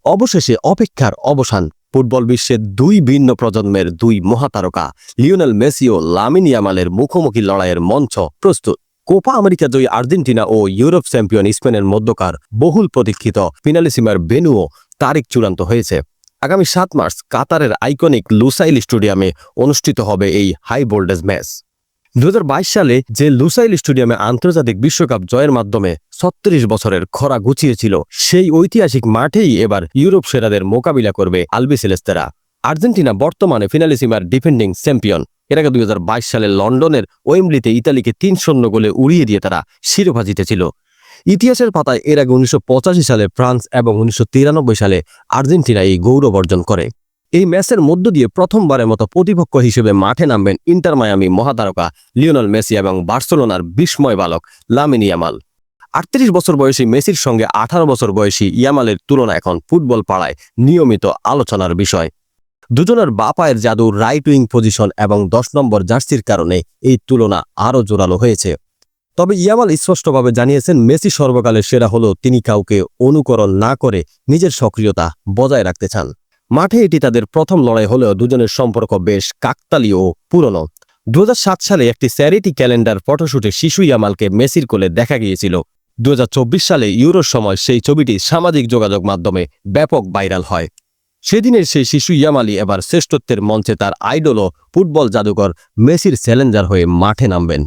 অবশেষে অপেক্ষার অবসান। ফুটবল বিশ্বের দুই ভিন্ন প্রজন্মের দুই মহাতারকা লিওনেল মেসি ও লামিন ইয়ামালের মুখোমুখি লড়াইয়ের মঞ্চ প্রস্তুত। কোপা আমেরিকা জয়ী আর্জেন্টিনা ও ইউরোপ চ্যাম্পিয়ন স্পেনের মধ্যকার বহুল প্রতীক্ষিত ফিনালিসিমার ভেন্যুও তারিখ চূড়ান্ত হয়েছে। আগামী ৭ মার্চ কাতারের আইকনিক লুসাইল স্টেডিয়ামে অনুষ্ঠিত হবে এই হাই ভোল্টেজ ম্যাচ। ২০২২ সালে যে লুসাইল স্টেডিয়ামে আন্তর্জাতিক বিশ্বকাপ জয়ের মাধ্যমে ৩৬ বছরের খরা ঘুচিয়েছিল, সেই ঐতিহাসিক মাঠেই এবার ইউরোপ সেরাদের মোকাবিলা করবে আলবিসেলেস্তেরা। আর্জেন্টিনা বর্তমানে ফিনালিসিমার ডিফেন্ডিং চ্যাম্পিয়ন। এর আগে ২০২২ সালে লন্ডনের ওয়েম্বলিতে ইতালিকে ৩-০ গোলে উড়িয়ে দিয়ে তারা শিরোপা জিতেছিল। ইতিহাসের পাতায় এর আগে ১৯৮৫ সালে ফ্রান্স এবং ১৯৯৩ সালে আর্জেন্টিনা এই গৌরব অর্জন করে। এই ম্যাচের মধ্য দিয়ে প্রথমবারের মতো প্রতিপক্ষ হিসেবে মাঠে নামবেন ইন্টার মায়ামি মহাতারকা লিওনেল মেসি এবং বার্সেলোনার বিস্ময় বালক লামিন ইয়ামাল। ৩৮ বছর বয়সী মেসির সঙ্গে ১৮ বছর বয়সী ইয়ামালের তুলনা এখন ফুটবল পাড়ায় নিয়মিত আলোচনার বিষয়। দুজনের বাঁ পায়ের জাদু, রাইট উইং পজিশন এবং ১০ নম্বর জার্সির কারণে এই তুলনা আরও জোরালো হয়েছে। তবে ইয়ামাল স্পষ্টভাবে জানিয়েছেন, মেসি সর্বকালের সেরা হলেও তিনি কাউকে অনুকরণ না করে নিজের সক্রিয়তা বজায় রাখতে চান। মাঠে এটি তাদের প্রথম লড়াই হলেও দুজনের সম্পর্ক বেশ কাকতালীয় ও পুরনো। ২০০৭ সালে একটি চ্যারিটি ক্যালেন্ডার ফটোশুটে শিশু ইয়ামালকে মেসির কোলে দেখা গিয়েছিল। ২০২৪ সালে ইউরোর সময় সেই ছবিটি সামাজিক যোগাযোগ মাধ্যমে ব্যাপক ভাইরাল হয়। সেদিনের সেই শিশু ইয়ামালই এবার শ্রেষ্ঠত্বের মঞ্চে তার আইডল ও ফুটবল জাদুকর মেসির চ্যালেঞ্জার হয়ে মাঠে নামবেন।